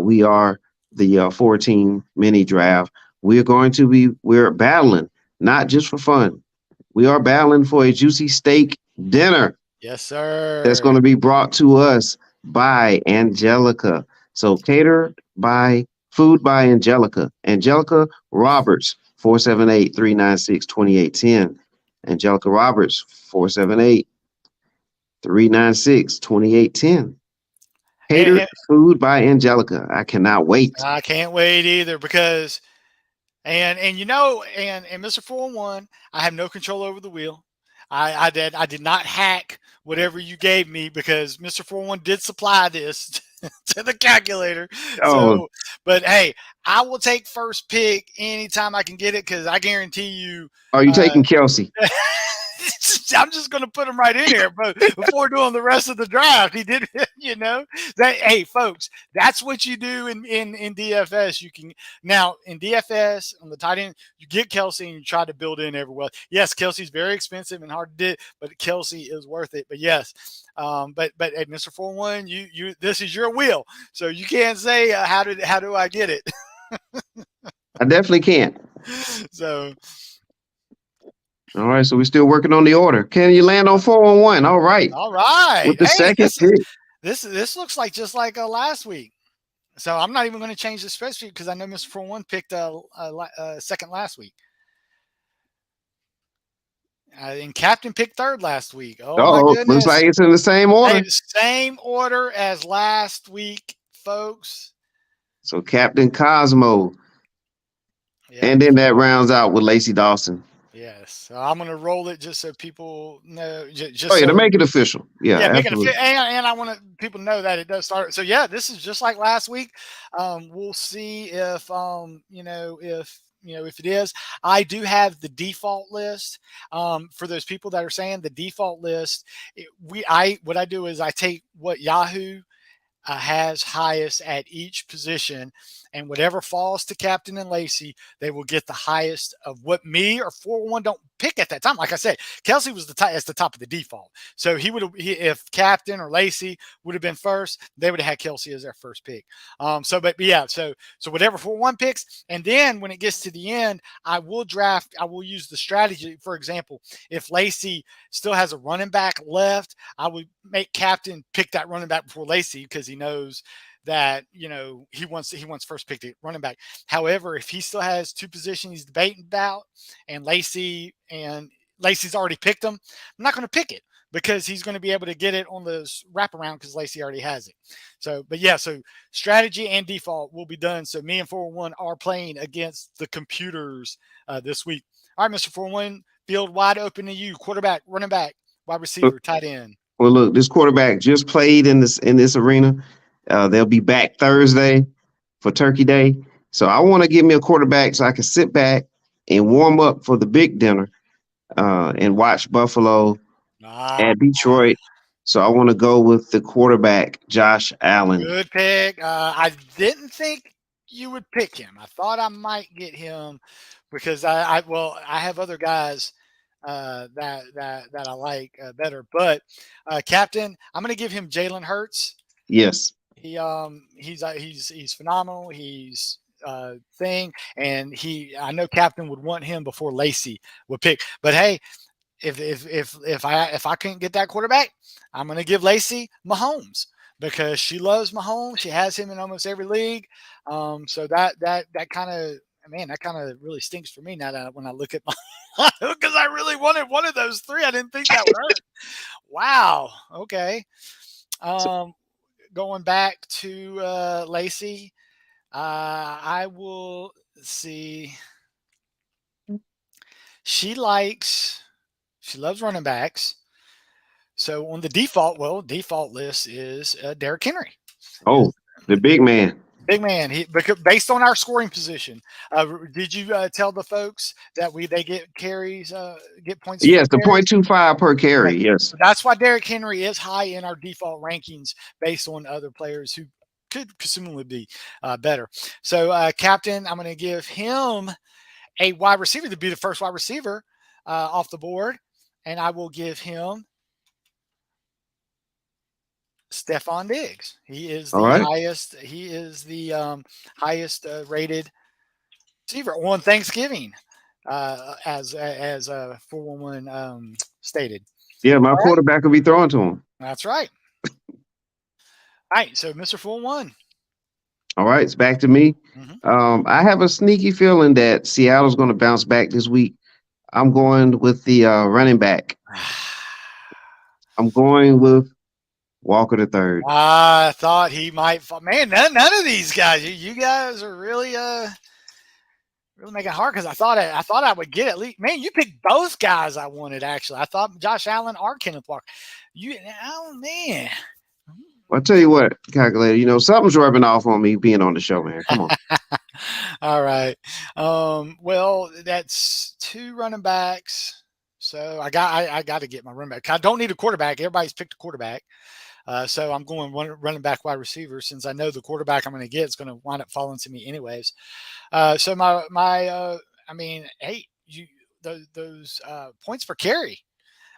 We are the 14 mini draft. We're battling, not just for fun. We are battling for a juicy steak dinner Yes, that's going sir. to be brought to us by Angelica. So food by Angelica. Angelica Roberts, 478-396-2810. Angelica Roberts, 478-396-2810. And, Catered and food by Angelica. I cannot wait. I can't wait either because and Mr. 401, I have no control over the wheel. I did not hack whatever you gave me because Mr. 401 did supply this to the calculator. Oh, So, but hey, I will take first pick anytime I can get it because I guarantee you. are you Uh, taking Kelsey? I'm just going to put him right in here, but before doing the rest of the draft, he did, that. Hey, folks, that's what you do in DFS. You can now in DFS on the tight end, you get Kelsey and you try to build in everywhere. Yes, Kelsey's very expensive and hard to do, but Kelsey is worth it. But yes, but at Mr. 4-1, you this is your wheel, so you can't say how do I get it. I definitely can't. So. All right, so we're still working on the order. Can you land on 411? All right. All right. With the Hey, second pick. this looks like just like last week. So I'm not even going to change the spreadsheet because I know Mr. 4-1 picked a second last week. And Captain picked third last week. Oh my Oh, looks goodness. like it's in the same order. Hey, same order as last week, folks. So Captain Cosmo. Yeah. And then that rounds out with Lacey Dawson. Yes. So I'm going to roll it just so people know. Just Oh, yeah, so, to make it official. Yeah, make it absolutely. and I want people to know that it does start. So yeah, this is just like last week. We'll see if if it is. I do have the default list. For those people that are saying the default list, what I do is I take what Yahoo has highest at each position, and whatever falls to Captain and Lacey, they will get the highest of what me or 4-1 don't pick at that time. Like I said, Kelsey was as the top of the default. So if Captain or Lacey would have been first, they would have had Kelsey as their first pick. So whatever 4-1 picks, and then when it gets to the end, I will use the strategy. For example, if Lacey still has a running back left, I would make Captain pick that running back before Lacey because he knows that he wants first pick to running back. However, if he still has two positions he's debating about, and Lacey's already picked him, I'm not going to pick it because he's going to be able to get it on this wraparound because Lacey already has it. So strategy and default will be done. So me and 4-1 are playing against the computers this week. All right, Mr. 4-1, field wide open to you. Quarterback, running back, wide receiver, tight end. Well, look, this quarterback just played in this arena. They'll be back Thursday for Turkey Day. So I want to give me a quarterback so I can sit back and warm up for the big dinner and watch Buffalo at Detroit. So I want to go with the quarterback, Josh Allen. Good pick. I didn't think you would pick him. I thought I might get him because I have other guys that I like better. But captain, I'm going to give him Jalen Hurts. Yes. He's phenomenal. He's thing, and I know captain would want him before Lacey would pick. But hey, if I couldn't get that quarterback, I'm going to give Lacey Mahomes because she loves Mahomes. She has him in almost every league. So that kind of that kind of really stinks for me now that when I look at my because I really wanted one of those three. I didn't think that would hurt. Wow. Okay. Going back to Lacey, I will see. She loves running backs. So on the default list is Derrick Henry. Oh, the big man. Big man. Because based on our scoring position, did you tell the folks that they get carries, get points? Yes, the 0.25 per carry. Yes, so that's why Derrick Henry is high in our default rankings based on other players who could presumably be better. So, captain, I'm going to give him a wide receiver to be the first wide receiver off the board, and I will give him Stephon Diggs. He is the highest. He is the highest rated receiver on Thanksgiving, as 411 stated. Yeah, my quarterback will be throwing to him. That's right. All right, so Mr. 411. All right, it's back to me. Mm-hmm. I have a sneaky feeling that Seattle's going to bounce back this week. I'm going with the running back. I'm going with Walker the third. I thought he might. Man, none of these guys. You guys are really making it hard because I thought I would get at least. Man, you picked both guys I wanted. Actually, I thought Josh Allen or Kenneth Walker. Man. I'll tell you what, calculator. Something's rubbing off on me being on the show, man. Come on. All right. Well, that's two running backs. So I got to get my running back. I don't need a quarterback. Everybody's picked a quarterback. So I'm going running back wide receiver since I know the quarterback I'm going to get is going to wind up falling to me anyways. So hey, those points per carry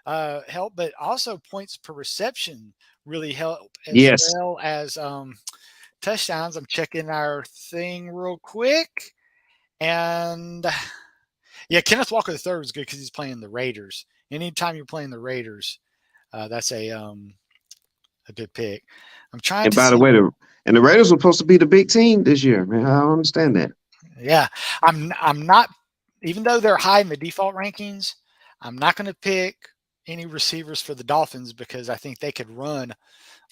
help, but also points per reception really help as well as touchdowns. I'm checking our thing real quick, and yeah, Kenneth Walker III is good because he's playing the Raiders. Anytime you're playing the Raiders, that's a good pick. I'm trying. And by the way, the Raiders were supposed to be the big team this year, man. I don't understand that. Yeah, I'm not. Even though they're high in the default rankings, I'm not going to pick any receivers for the Dolphins because I think they could run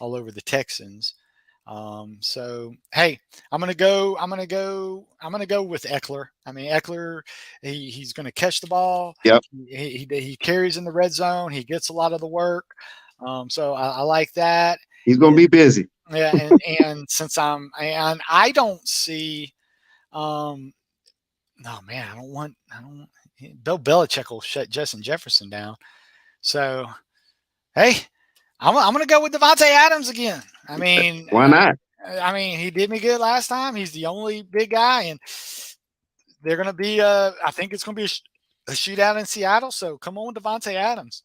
all over the Texans. So hey, I'm gonna go with Eckler. I mean, Eckler, he's gonna catch the ball. Yep. He carries in the red zone. He gets a lot of the work. So I like that. He's gonna be busy. Yeah, and since I don't see, no man, I don't want. Bill Belichick will shut Justin Jefferson down. So hey, I'm gonna go with Devontae Adams again. I mean, why not? He did me good last time. He's the only big guy, and they're going to be. I think it's going to be a shootout in Seattle. So come on, Devontae Adams.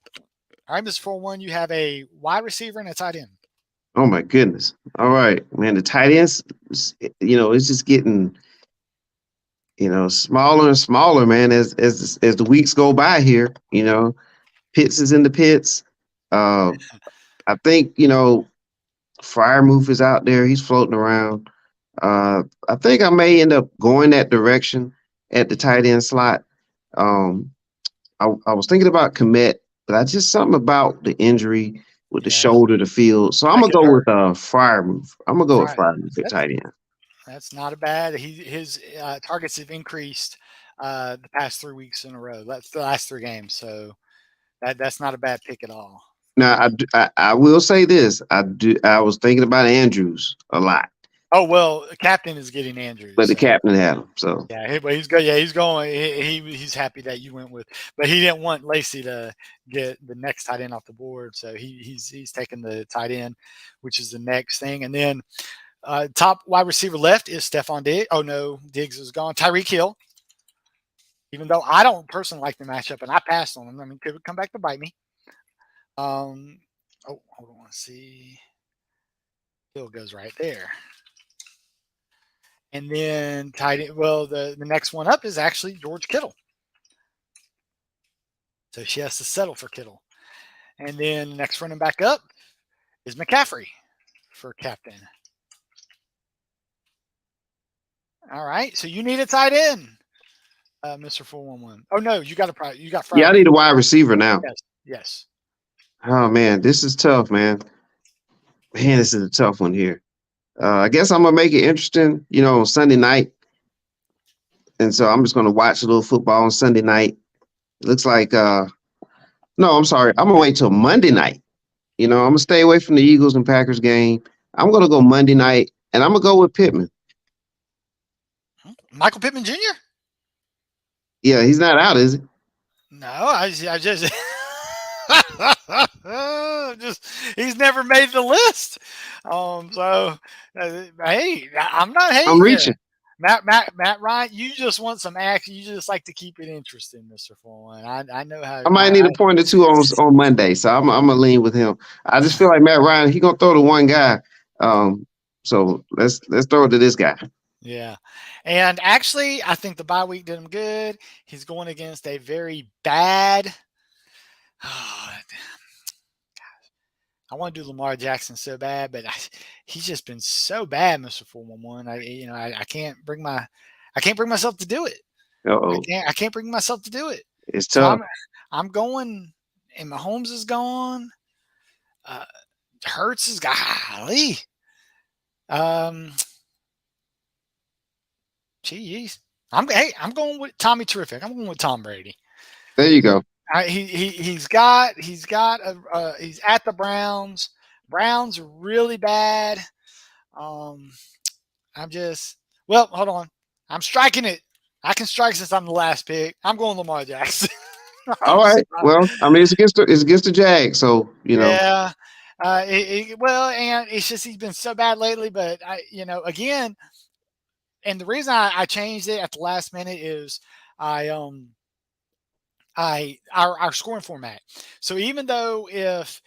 All right, Mr. 4-1, you have a wide receiver and a tight end. Oh my goodness! All right, man. The tight ends, it's just getting, smaller and smaller, man. As the weeks go by here, Pitts is in the pits. I think Freiermuth is out there. He's floating around. I think I may end up going that direction at the tight end slot. I was thinking about Komet, but I just something about the injury with the shoulder to field. So I'm gonna go with Freiermuth. I'm gonna go with Freiermuth at tight end. That's not a bad. His targets have increased the past 3 weeks in a row. That's the last 3 games. So that's not a bad pick at all. Now I will say this. I was thinking about Andrews a lot. Oh well, the captain is getting Andrews, but the captain had him. So yeah, but he's good. Yeah, he's going. He's happy that you went with, but he didn't want Lacey to get the next tight end off the board, so he's taking the tight end, which is the next thing. And then Top wide receiver left is Stephon Diggs. Oh no, Diggs is gone. Tyreek Hill. Even though I don't personally like the matchup, and I passed on him. I mean, could come back to bite me. Oh, hold on. Let's see. Hill goes right there. And then tight end. Well, the next one up is actually George Kittle. So she has to settle for Kittle. And then the next running back up is McCaffrey for captain. All right. So you need a tight end, Mr. 411. Oh no, you got Friday. Yeah, I need a wide receiver now. Yes. Oh man, this is tough, man. Man, this is a tough one here. I guess I'm gonna make it interesting, on Sunday night. And so I'm just gonna watch a little football on Sunday night. It looks like no, I'm sorry. I'm gonna wait till Monday night. I'm gonna stay away from the Eagles and Packers game. I'm gonna go Monday night, and I'm gonna go with Pittman. Michael Pittman Jr.? Yeah, he's not out, is he? No, I just he's never made the list. Hey, I'm not hating. I'm reaching. Matt Ryan, you just want some action. You just like to keep it interesting, Mr. Foreman. I know how. I might need a point or two on Monday, so I'm gonna lean with him. I just feel like Matt Ryan, he gonna throw to one guy. So let's throw it to this guy. Yeah. And actually, I think the bye week did him good. He's going against a very bad. Oh, I want to do Lamar Jackson so bad, but he's just been so bad, Mr. 411. I can't bring myself to do it. Uh-oh. I can't bring myself to do it. It's tough. So I'm going, and Mahomes is gone. Hurts is golly. Geez. I'm going with Tommy Terrific. I'm going with Tom Brady. There you go. He's at the Browns. Browns are really bad. Hold on. I'm striking it. I can strike since I'm the last pick. I'm going Lamar Jackson. All right. Well, I mean, it's against the Jags, so Yeah. And it's just he's been so bad lately. But again, and the reason I changed it at the last minute is our scoring format. So even though if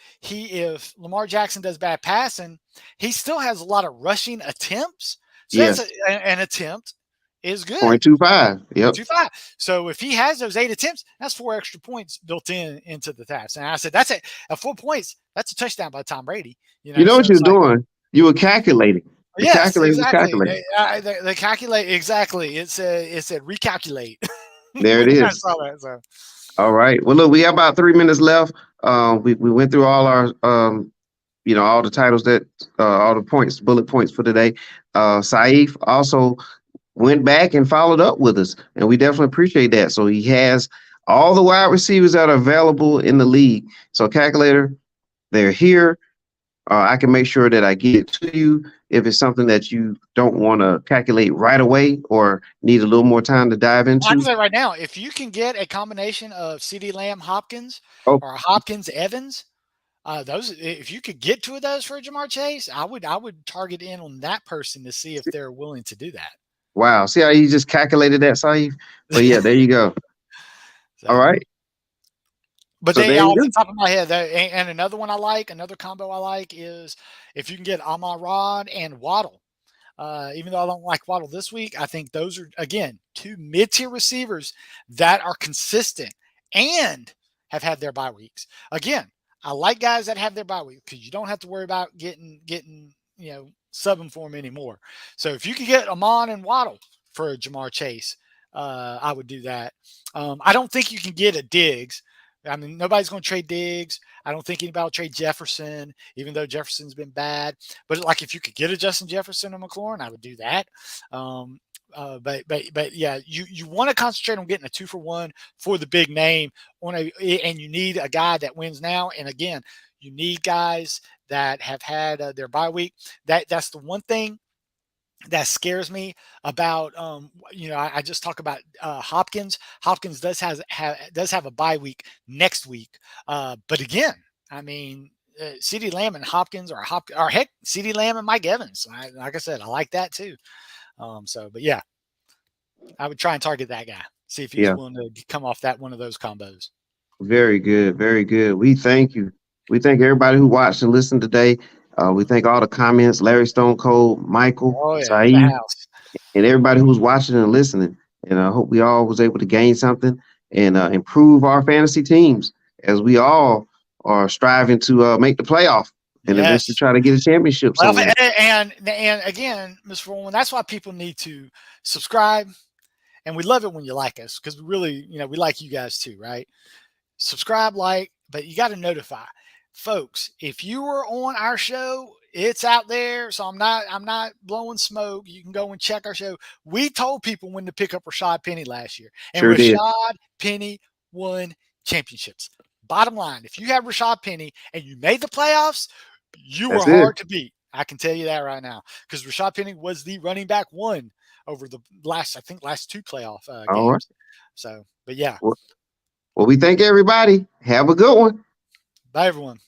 Lamar Jackson does bad passing, he still has a lot of rushing attempts. So that's an attempt is good. 0.25. Yep. 0.25. So if he has those 8 attempts, that's 4 extra points built into the task. And I said that's a 4 points. That's a touchdown by Tom Brady. You know what you're doing? You were calculating. Yes, exactly. They calculate exactly. It said recalculate. There it is. I saw that. So. All right. Well, look, we have about 3 minutes left. We went through all our all the titles that all the points, bullet points for today. Saif also went back and followed up with us, and we definitely appreciate that. So he has all the wide receivers that are available in the league. So calculator, they're here. I can make sure that I get it to you if it's something that you don't want to calculate right away or need a little more time to dive into. I can say right now, if you can get a combination of CeeDee Lamb Hopkins or Hopkins Evans, if you could get 2 of those for Jamar Chase, I would target in on that person to see if they're willing to do that. Wow. See how you just calculated that, Saif? But yeah, there you go. So, all right. But off the top of my head, and another combo I like is if you can get Amon-Ra and Waddle. Even though I don't like Waddle this week, I think those are, again, 2 mid-tier receivers that are consistent and have had their bye weeks. Again, I like guys that have their bye week because you don't have to worry about getting subbing for them anymore. So if you could get Amon and Waddle for Jamar Chase, I would do that. I don't think you can get a Diggs. I mean, nobody's going to trade Diggs. I don't think anybody will trade Jefferson, even though Jefferson's been bad. But like, if you could get a Justin Jefferson or McLaurin, I would do that. But yeah, you want to concentrate on getting a 2-for-1 for the big name and you need a guy that wins now. And again, you need guys that have had their bye week. That's the one thing that scares me about, I just talk about Hopkins. Hopkins does have a bye week next week. But again, I mean, CeeDee Lamb and Hopkins, or heck, CeeDee Lamb and Mike Evans. Like I said, I like that too. But yeah, I would try and target that guy. See if he's willing to come off that one of those combos. Very good. Very good. We thank you. We thank everybody who watched and listened today. We thank all the comments, Larry Stone Cold, Michael, In the Saeed, house. and everybody who was watching and listening. And I hope we all was able to gain something and improve our fantasy teams as we all are striving to make the playoff and eventually try to get a championship somewhere. And again, Mr. Foreman, that's why people need to subscribe. And we love it when you like us, because we really, we like you guys too, right? Subscribe, but you got to notify folks. If you were on our show, it's out there. So I'm not blowing smoke. You can go and check our show. We told people when to pick up Rashad Penny last year, and Rashad Penny won championships. Bottom line, if you have Rashad Penny and you made the playoffs, you were hard to beat. I can tell you that right now, because Rashad Penny was the running back one over the last two playoff games. Right. So, but yeah. Well, we thank everybody. Have a good one. Bye, everyone.